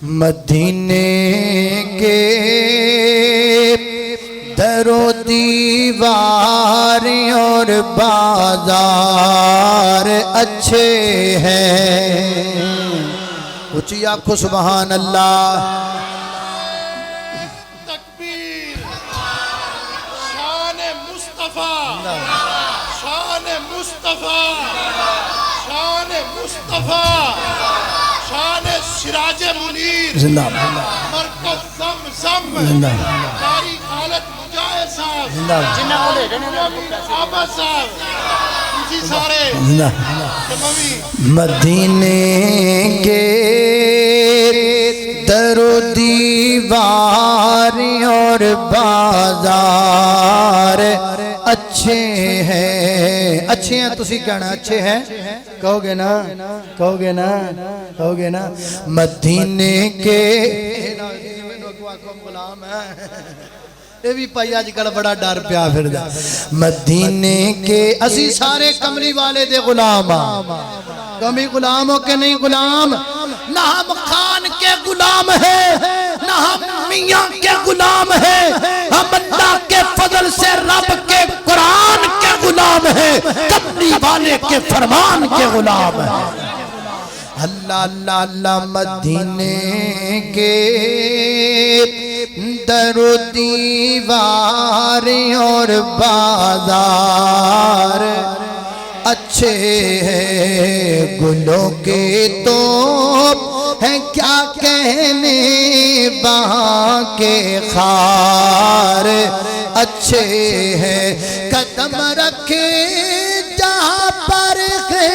مدینے کے در و دیوار اور بازار اچھے ہیں. اونچی آنکھوں سبحان اللہ. تکبیر. شان مصطفیٰ، شان مصطفیٰ، شان مصطفیٰ، شان سراج منیر، زندہ مرکز زمزم، قاری خالد مجاہد صاحب، عباس صاحب، اسی سارے مدینے کے در و دیوار اور بازار اچھے ہیں. اچھے ہیں تسی کہنا اچھے ہیں کہو گے نا، کہو گے نا، کہو گے نا. مدینے کے غلام ہے یہ بھی پائی آج کل بڑا ڈر پیا پھر دا. مدینے کے اسی سارے کملی والے دے غلام کمی غلام ہو کے نہیں غلام. نہ ہم خان کے غلام ہیں نہ ہم میاں کے غلام ہیں، ہم اللہ کے فضل سے رب کے قرآن کے غلام ہیں، کملی والے کے فرمان کے غلام ہیں. اللہ اللہ اللہ. مدینے کے در و دیوار اور بازار اچھے ہیں. گلوں کے تو ہیں کیا کہنے وہاں کے خار اچھے ہیں. قدم رکھے جہاں پر ہے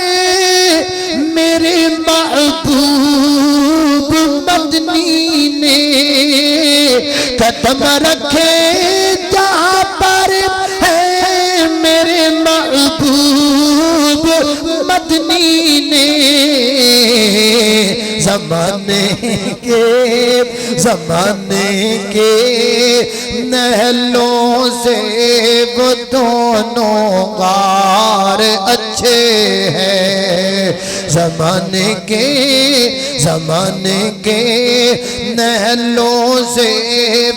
میرے محبوب مدنی نے، قدم رکھے جہاں پر ہے میرے محبوب مدنی نے. زمانے کے نہلوں سے وہ دونوں غار اچھے ہیں. زمانے کے نہلوں سے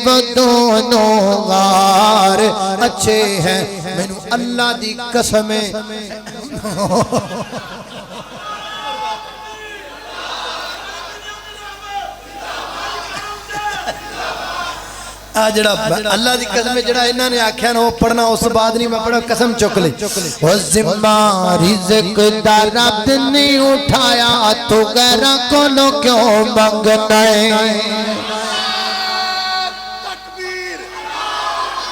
وہ دونوں غار اچھے ہیں. میں نے اللہ دی قسم جڑا اللہ دی قسم جڑا انہاں نے آکھیا نا وہ پڑھنا اس بعد نہیں میں پڑھا قسم چک لے. وہ ذمہ رزق دا رب نے اٹھایا تو غیراں کولوں کیوں منگنا ہے. تکبیر.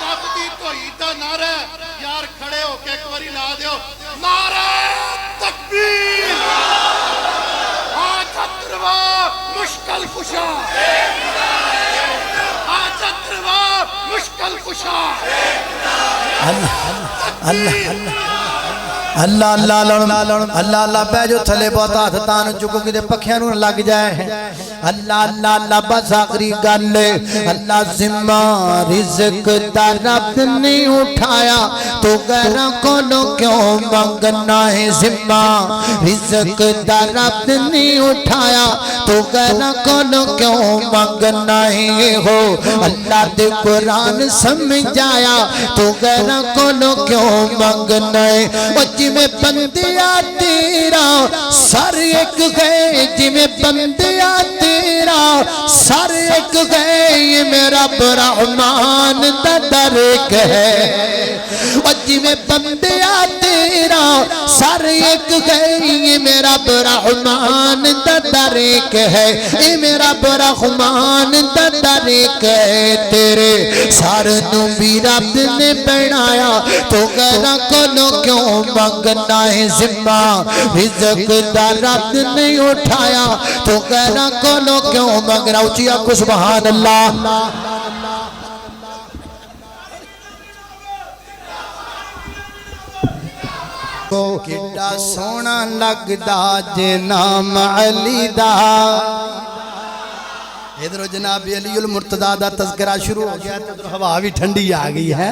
رب دی توحید دا نعرہ یار کھڑے ہو کے ایک باری لا دیو. نعرہ تکبیر. حاجت روا مشکل کشا، مشکل کشا. اللہ اللہ اللہ اللہ اللہ پہ جو تھلے بہت ہاتھ تان چکو کہ پکھیاں نو لگ جائے. اللہ اللہ اللہ بس آخری گل. اللہ ذمہ رزق دا رب نے اٹھایا تو غیراں کولوں کیوں منگنا ہے. ذمہ رزق دا رب نے اٹھایا تو غیراں کولوں کیوں منگنا ہے. ہو اللہ دے قرآن سمجھایا تو غیراں کولوں کیوں منگنا ہے. جی میں بندیا تیرا سر ایک گئے، جی میں بندیا تیرا سر ایک گئے، یہ میرا برحمان دا در ایک ہے. جی میں بندیا تیرا سر ایک گئے، یہ میرا برحمان دا در ایک ہے، یہ میرا برحمان دا در ایک ہے. تیرے سر نو بھی رب نے بنایا تو غیراں کولوں کیوں منگنا ہے. ذمہ رزق دا رب نے اٹھایا تو غیراں کولوں کیوں منگنا. اونچی آنکھوں سبحان اللہ. کیڈا سونا لگدا جے نام علی دا، ادھر جناب علی المرتضی دا تذکرہ شروع ہو گیا تو ہوا بھی ٹھنڈی آ گئی ہے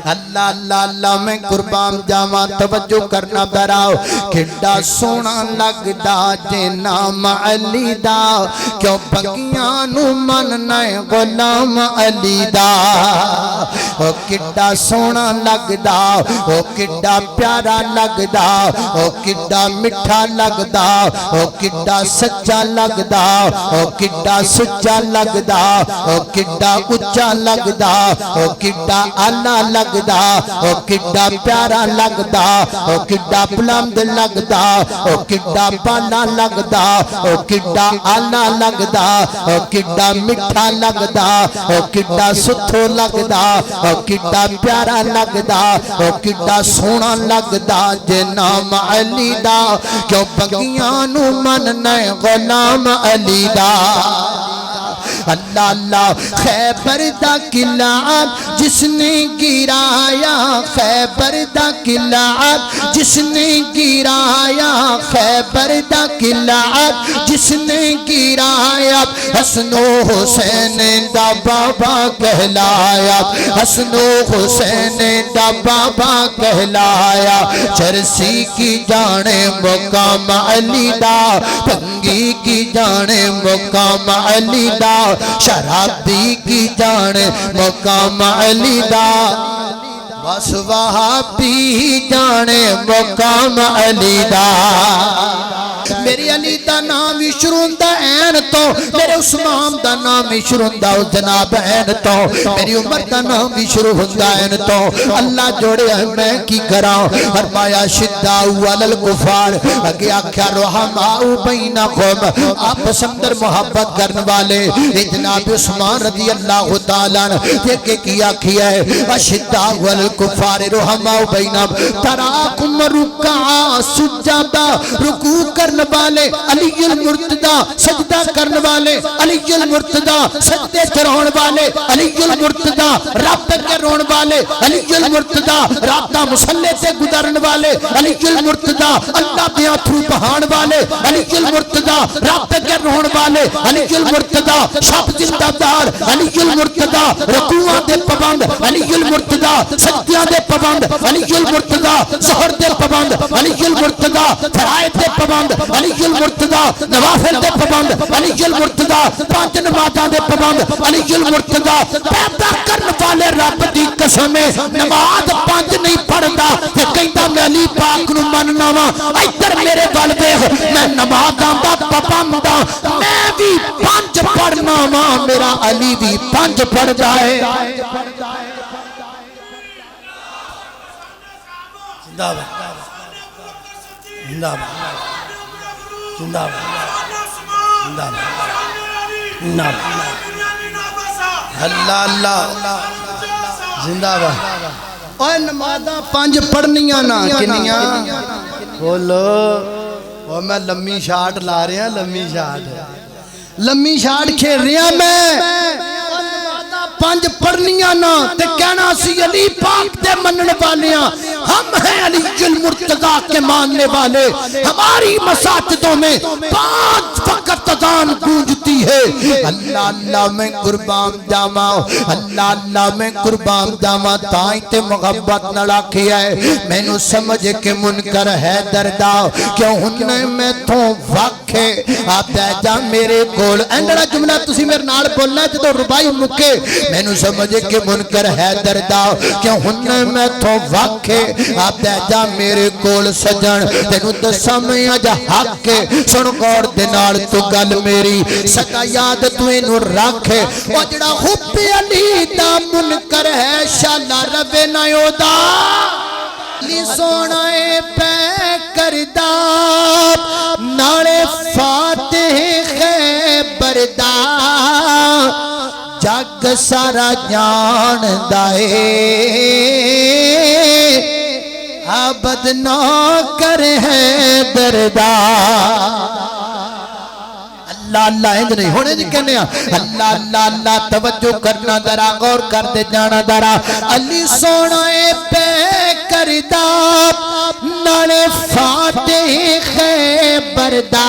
اللہ اللہ اللہ میں قربان جاواں توجہ کرنا براؤ کڈا سونا لگدا جے نام علی دا کیوں بگیاں نو مننا غلام علی دا او کڈا سونا لگدا او کڈا پیارا لگدا او کڈا میٹھا لگدا او کڈا سچا لگدا او کڈا سچا لگدا او کڈا اچا لگدا او کڈا آلہ لگدا او کڈا پیارا لگدا او کڈا بلند لگدا او کڈا بالا لگدا او کڈا آلہ لگدا او کڈا میٹھا لگدا او کڈا ستھو لگدا او کڈا پیارا لگدا او کڈا سونا لگدا جے نام علی دا کیوں بگیاں نو مننا غلام علی دا اللہ اللہ خیبر دا قلعہ جس نے گرایا خیبر دا قلعہ جس نے گرایا خیبر دا قلعہ جس نے گرایا حسن و حسین دا بابا کہلایا حسن و حسین دا بابا کہلایا چرسی کی جانے مقام علی دا پنگی کی جانے مقام علی دا شرابی کی جان مقام علی دا بس وہابی جانے مقام علی دا میری علی دا نام شروع دا این تو میرے عثمان دا نام شروع دا جناب این تو میری عمر دا نام شروع دا این تو اللہ جوڑے ہیں میں کی کراؤں فرمایا شداؤ والالکفار اگے آکھا رحماؤ بینکم آپ سمدر محبت کرنے والے جناب عثمان رضی اللہ تعالیٰ دیکھے کیا کیا ہے شداؤ والالکفار رحماؤ بینکم تراکم رکعا سجادہ رکوع کرنے والے علی المرتضی سجدہ کرنے والے علی المرتضی سجدے کرون والے علی المرتضی رابطہ کرون والے علی المرتضی رابطہ مسلح سے گزرن والے علی المرتضی اللہ دیاں تھرو بہان والے علی المرتضی رابطہ کرون والے علی المرتضی شب زندہ دار علی المرتضی رکوعاں دے پابند علی المرتضی سجدیاں دے پابند علی المرتضی ظہر دے پابند علی المرتضی فرائض دے پابند علی المرتضی نوافل دے پابند علی المرتضی پانچ نمازاں دے پابند علی المرتضی پیدا کرنے والے رب دی قسم نماز پانچ نہیں پڑھدا تے کہندا میں علی پاک نو مننا وا ادھر میرے ول ویکھ میں نمازاں دا پابند میں بھی پانچ پڑھنا وا میرا علی بھی پانچ پڑھدا ہے زندہ باد زندہ باد زندہ باد زندہ باد اللہ اللہ زندہ باد اوہ نمازاں پانچ پڑھنیاں نا کنیاں بولو وہ میں لمبی شاٹ لا رہے ہیں لمبی شاٹ کھیل رہے ہیں میں پانچ پڑھنیاں نا تے کہنا سی علی پاک دے مننے والیاں ہم ہیں علی المرتضی کے ماننے والے ہماری مساجدوں میں پانچ وقت اذان گونجتی ہے اللہ اللہ میں قربان جاواں اللہ اللہ میں قربان جاواں تائیں تے محبت نہ رکھیا ہے مینوں سمجھ کے منکر ہے دردا کیوں ہن میں تو واکھے آپ جا میرے کول اینڈا جملہ تسی میرے نال بولنا جدوں ربائی مکے مینوں سمجھ کے منکر ہے دردا کیوں ہن میں تو واکھے آپ جا میرے کول سجن تینوں دساں میں اج حق سن غور دے نال تو گل میری سدا یاد تو اینوں رکھ او جڑا حب علی دا منکر ہے شالا روے نہ اودا علی سونا پہ کردا نالے فاتح خیبر دا جگ سارا جان دائے عبد نوکر ہے دردا اللہ اللہ اند نہیں ہونے جی کہنے اللہ اللہ اللہ توجہ کرنا درا غور کر دے جانا درا علی سونا پہ کردا نالے فاتح خیبر دا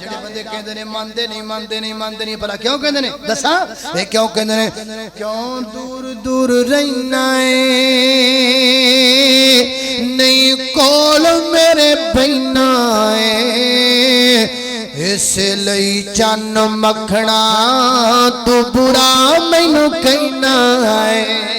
ਜਿਹੜੇ ਬੰਦੇ ਕਹਿੰਦੇ ਨੇ ਮੰਨਦੇ ਨਹੀਂ ਭਲਾ ਕਿਉਂ ਕਹਿੰਦੇ ਨੇ ਦੱਸਾਂ ਇਹ ਕਿਉਂ ਕਹਿੰਦੇ ਨੇ ਕਿਉਂ ਦੂਰ ਦੂਰ ਰਹਿਣਾ ਏ ਨਹੀਂ ਕੋਲ ਮੇਰੇ ਬੈਨਾ ਏ ਇਸ ਲਈ ਚੰਨ ਮੱਖਣਾ ਤੂੰ ਬੁਰਾ ਮੈਨੂੰ ਕਹਿਣਾ ਏ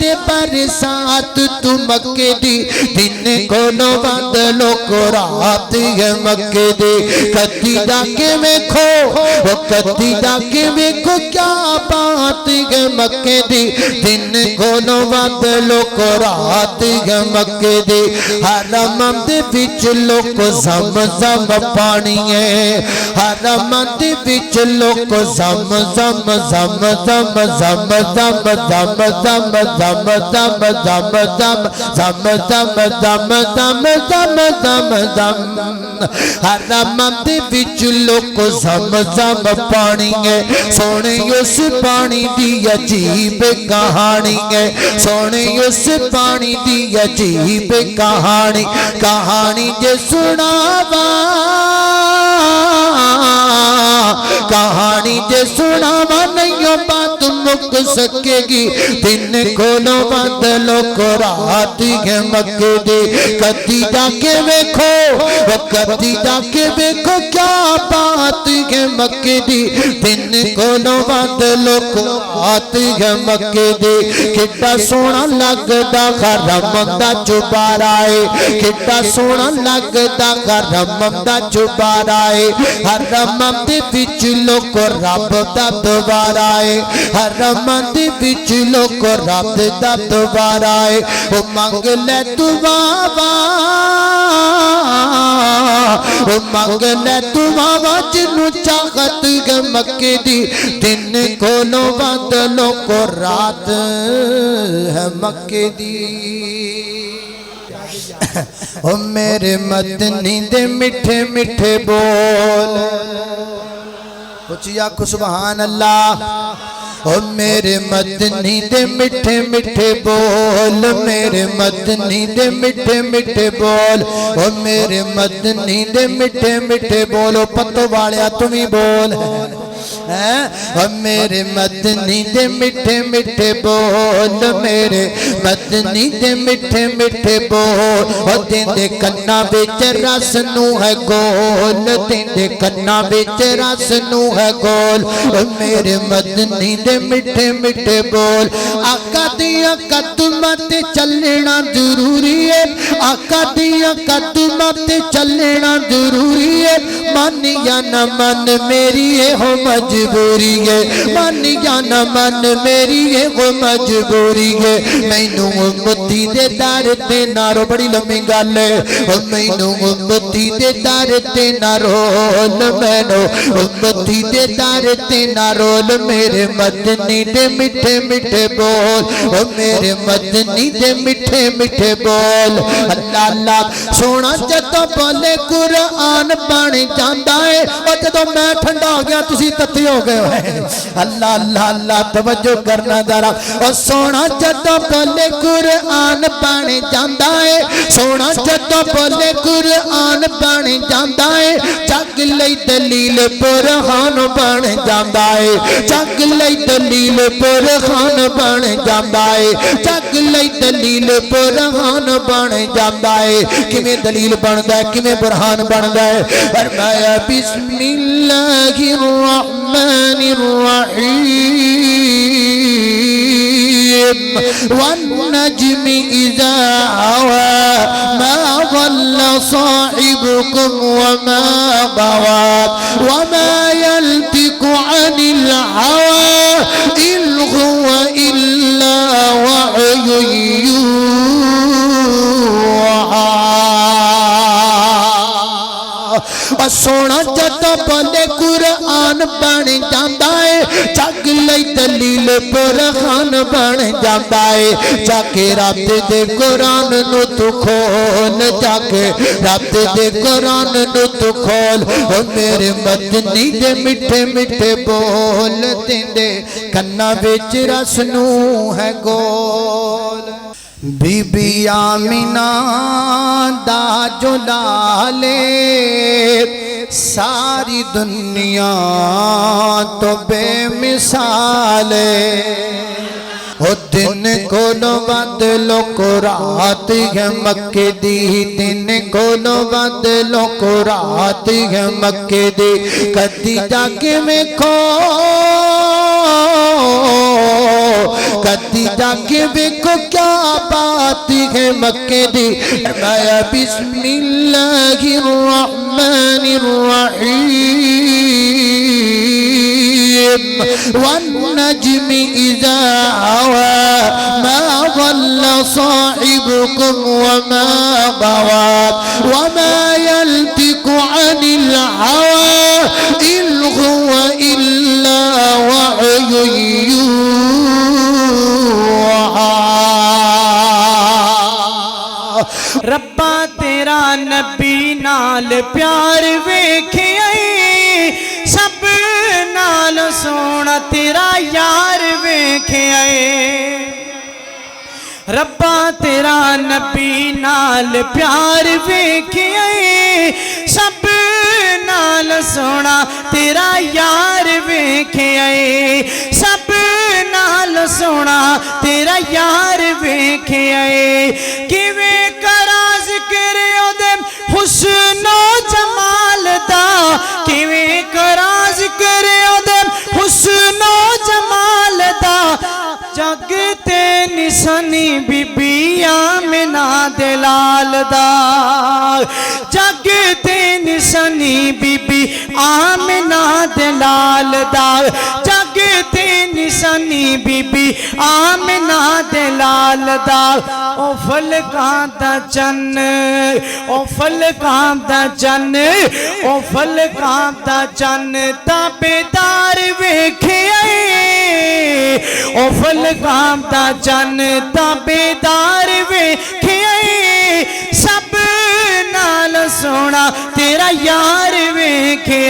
دے برسات تو مکے دی دن کولو بند لوکو رات ہے مکے دی کدی دا کے میں کھو وہ کدی دا کے میں کھو کیا بات ہے مکے دی دن کولو بند لوکو رات ہے مکے دی حرم دے وچ لوکو زم زم پانی ہے حرم دے وچ لوکو زم زم زم زم زم زم زم زم زم زم زم زم زم زم زم زم زم زم زم حرم دے وچ لوکو زم زم پانی ہے سونے اس پانی دی عجیب کہانی ہے سونے اس پانی دی عجیب کہانی کہانی جے سناوا کہانی جے سناوا نہیں بات مک سکے گی دن کھولو بند لوکو رات ہے مکے دی کدی جا کے ویکھو وہ کدی جا کے ویکھو کیا بات ہے مکے دی دن کھولو بند لوکو رات ہے مکے دی کتا سونا لگدا حرم دا چوبارا ہے کتا سونا لگدا حرم دا چوبارا ہے حرم دے وچ لوکو رب دا دوبارا ہے حرم دے وچ لوکو رب دا دوبارا ہے او منگ لے تو بابا او منگ لے تو بابا جنوں چاہت ہے مکے دی دن کھولو بند لوکو رات ہے مکے دی او میرے مدنی دے میٹھے میٹھے بول اچھی آنکھو سبحان اللہ او میرے مدنی دے میٹھے میٹھے بول میرے مدنی دے میٹھے میٹھے بول او میرے مدنی دے میٹھے میٹھے بول او پتو والیا تمہیں بول میرے مدنی دے میٹھے میٹھے بول میرے مدنی دے میٹھے میٹھے بول او دین دے کنا وچ رس نو ہے گول دین دے کنا وچ رس نو ہے گول او میرے مدنی دے میٹھے میٹھے بول آقا دیاں قدماں تے چلنا ضروری ہے آقا دیاں قدماں تے چلنا ضروری ہے من یا نہ من میری ہے ہو مجبوری ہے من یا نہ من میری ہے وہ مجبوری ہے مینوں امتی دے در تے نہ رو بڑی لمبی گل ہے مینوں امتی دے در تے نہ رول مینوں امتی دے در تے نہ رول میرے مدنی دے میٹھے میٹھے بول او میرے مدنی دے میٹھے میٹھے بول اللہ اللہ سونا جدوں بولے قرآن بن جاندا ہے او جدوں میں ٹھنڈا ہو گیا تسی تتی ہو گئے اللہ اللہ اللہ توجہ کرنا ذرا او سونا جدوں بولے قرآن بن جاندا ہے سونا جدوں بولے قرآن بن جاندا ہے جگ لئی دلیل برہان بن جاندا ہے جگ لئی دلیل برہان بن جاندا ہے جگ لئی دلیل برہان بن جاندا ہے کیویں دلیل بندا ہے کیویں برہان بندا ہے فرمایا بسم اللہ الرحمن الرحیم والنجم اذا هوى ما ضل صاحبكم وما غوى وما ينطق عن الهوى إن هو إلا وحي يوحى سونا جدوں بولے قرآن بن جاندا ہے جگ لئی دلیل برہان بن جاندا ہے جا کے رب دے قرآن نو تو کھول جا کے رب دے قرآن نو تو کھول او میرے مدنی دے میٹھے میٹھے بول دے کنا وچ رس نو ہے گول بی بی آمینہ دا جو لالے ساری دنیا تو بے مثال او دن کولو بدلو کو رات ہے مکے دی دن کولو بدلو کو رات ہے مکے دی کدی جا کے میں کھو کدی جا کے دیکھو کیا بات ہے مکے دی فرمایا بسم اللہ الرحمن الرحیم والنجم اذا هوى ما ضل صاحبكم وما غوى وما ينطق عن الهوى إن هو إلا وحي يوحى ربا تیرا نبی نال پیار ویکھیا سب نال سونا تیرا یار ویکھیا ربا تیرا نبی نال پیار ویکھیا سب نال سونا تیرا یار ویکھیا سب نال سونا تیرا یار ویکھیا کیویں کراں ذکر اودے حسن و جمال دا کیویں کراں ذکر اودے حسن و جمال دا جگ تے نسانی بی بی آمنہ دلال دا جگ تے نسانی بی بی آمنہ دلال دا جگ تے نسانی بی بی آمنہ دلال دا او فلکاں دا چن او فلکاں دا چن او فلکاں دا چن تابیدار ویکھے او فلکاں دا چن تابیدار ویکھے سب نال سونا تیرا یار ویکھے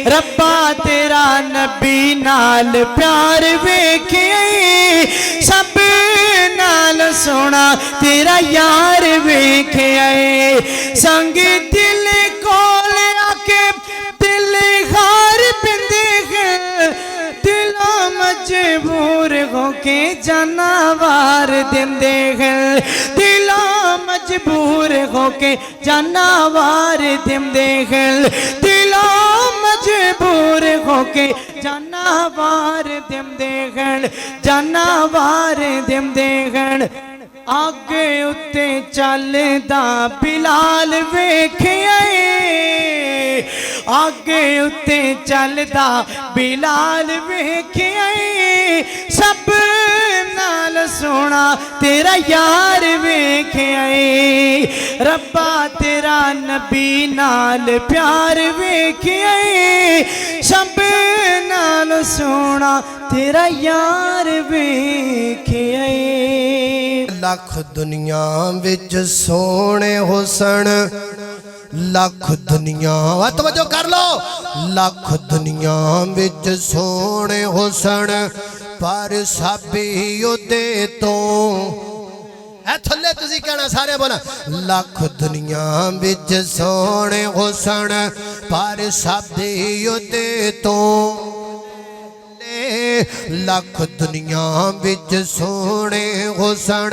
ربا تیرا نبی نال پیار ویکھے سب نال سونا تیرا یار ویکھے سنگ دل کول آکے دل غار پندے دلوں مجبور ہو کے جانوار دندے ہیں دلوں مجبور ہو کے جانوار دندے ہیں دلوں مجبور ہو کے جانوار دندے ہیں جانوار دندے ہیں آگے اتے چلدا بلال ویکھیا آگے اتے چلدا بلال ویکھیا سب نال سونا تیرا یار ویکھیا ربا تیرا نبی نال پیار ویکھیا سب نال سونا تیرا یار ویکھیا لکھ دنیا وچ سونے حسن لکھ دنیا توجہ کر لو لکھ دنیا وچ سونے حسن پر سبھی اودے تو اے تھلے تسی کہنا سارے بولا لکھ دنیا وچ سونے حسن پر سبھی اودے تو لکھ دنیا وچ سونے حسن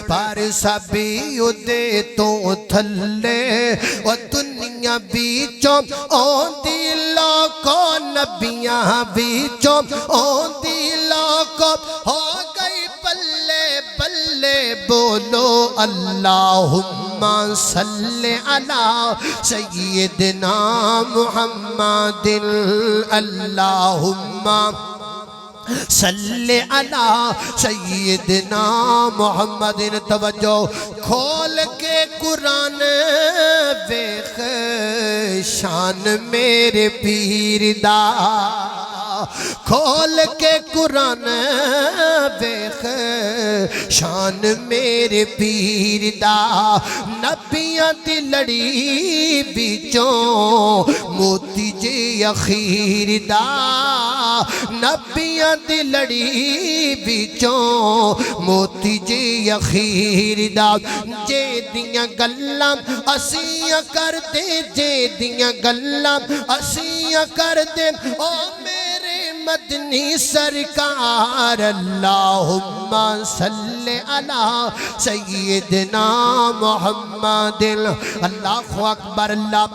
پر سبھی اودے تو تھلے او دنیا وچوں اوندی لاکھوں نبیاں وچوں اوندی لاکھوں ہو گئی بلے بلے بولو اللہم صلی علی سیدنا محمد اللہم صلی علی سیدنا محمد توجہ کھول کے قرآن ویخ شان میرے پیر دا کھول کے قرآن ویخ شان میرے پیر دا نبیاں دی لڑی بچوں موتی جی اخیر دا نبیاں دی لڑی بچوں موتی جی اخیر دا جے دیاں گلاں اسیاں کر دے جے دیاں گلاں اسیاں کر دے او میرے مدنی سرکار اللہم صلی علی سیدنا محمد اللہ اکبر اللہ